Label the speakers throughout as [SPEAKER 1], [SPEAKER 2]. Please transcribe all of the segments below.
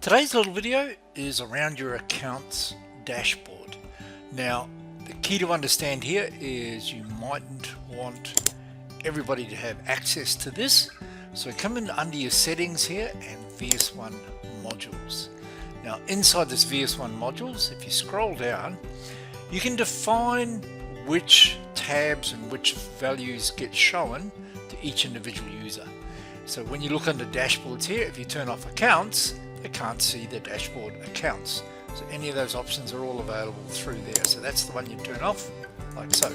[SPEAKER 1] Today's little video is around your accounts dashboard. Now, the key to understand here is you mightn't want everybody to have access to this. So come in under your settings here and VS1 modules. Now, inside this VS1 modules, if you scroll down, you can define which tabs and which values get shown to each individual user. So when you look under dashboards here, if you turn off accounts, they can't see the dashboard accounts. So any of those options are all available through there. So that's the one you turn off, like so.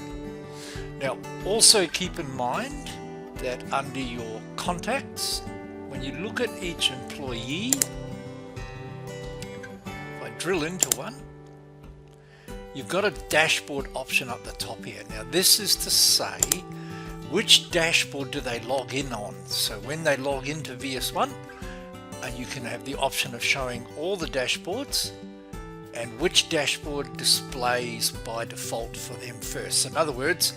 [SPEAKER 1] Now, also keep in mind that under your contacts, when you look at each employee, if I drill into one, you've got a dashboard option up the top here. Now, this is to say which dashboard do they log in on. So when they log into VS1, and you can have the option of showing all the dashboards and which dashboard displays by default for them first. So in other words,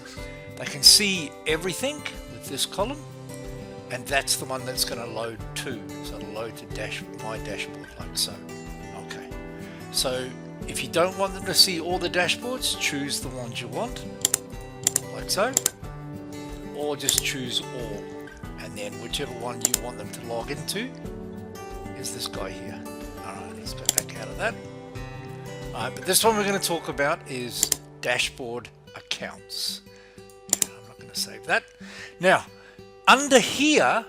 [SPEAKER 1] they can see everything with this column, and that's the one that's going to load to. So it'll load to my dashboard like so. Okay. So if you don't want them to see all the dashboards, choose the ones you want, like so, or just choose all, and then whichever one you want them to log into is this guy here. Alright, let's go back out of that. Alright, but this one we're going to talk about is dashboard accounts. Yeah, I'm not going to save that. Now, under here,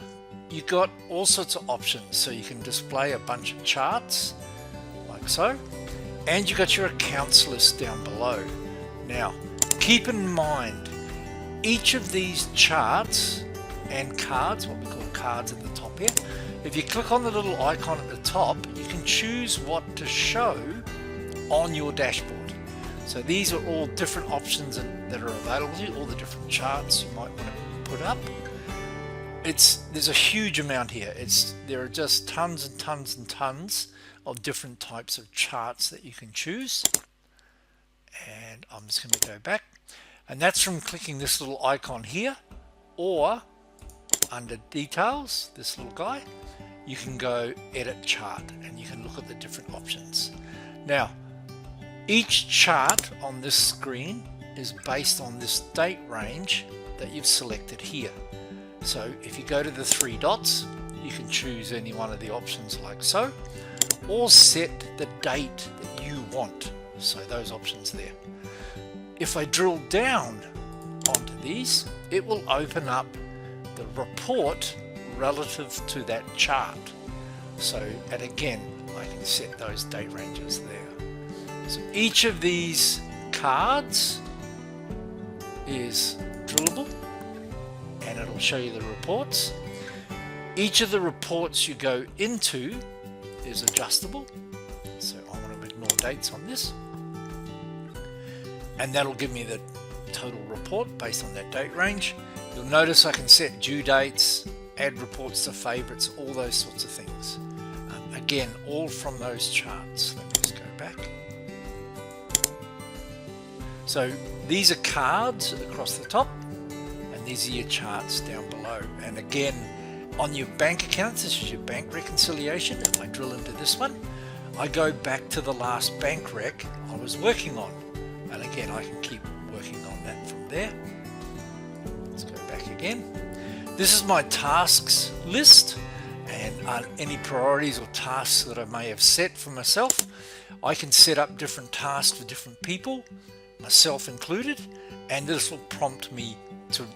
[SPEAKER 1] you've got all sorts of options. So you can display a bunch of charts, like so, and you've got your accounts list down below. Now, keep in mind, each of these charts and cards, what we call cards at the top here, if you click on the little icon at the top, you can choose what to show on your dashboard. So these are all different options that are available to you, all the different charts you might want to put up. There's a huge amount here. There are just tons and tons and tons of different types of charts that you can choose. And I'm just going to go back. And that's from clicking this little icon here, or under details, this little guy, you can go edit chart and you can look at the different options. Now, each chart on this screen is based on this date range that you've selected here. So if you go to the three dots, you can choose any one of the options like so, or set the date that you want. So those options there. If I drill down onto these, it will open up the report relative to that chart. So, and again, I can set those date ranges there. So each of these cards is drillable, and it'll show you the reports. Each of the reports you go into is adjustable. So I want to ignore dates on this. And that'll give me the total report based on that date range. You'll notice I can set due dates, add reports to favorites, all those sorts of things. Again, all from those charts. Let me just go back. So these are cards across the top, and these are your charts down below. And again, on your bank accounts, this is your bank reconciliation. If I drill into this one, I go back to the last bank rec I was working on. And again, I can keep working on that from there. Let's go back again. This is my tasks list, and any priorities or tasks that I may have set for myself. I can set up different tasks for different people, myself included, and this will prompt me to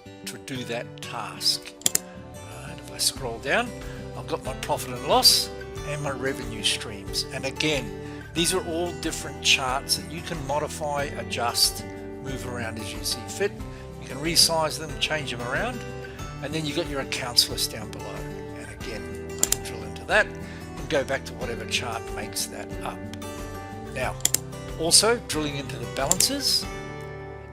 [SPEAKER 1] do that task. And if I scroll down, I've got my profit and loss and my revenue streams. And again, these are all different charts that you can modify, adjust, move around as you see fit. You can resize them, change them around, and then you've got your accounts list down below. And again, I can drill into that and go back to whatever chart makes that up. Now, also drilling into the balances,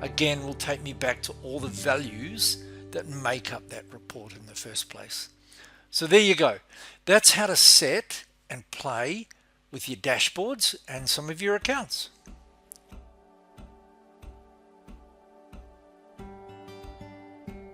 [SPEAKER 1] again, will take me back to all the values that make up that report in the first place. So there you go. That's how to set and play with your dashboards and some of your accounts.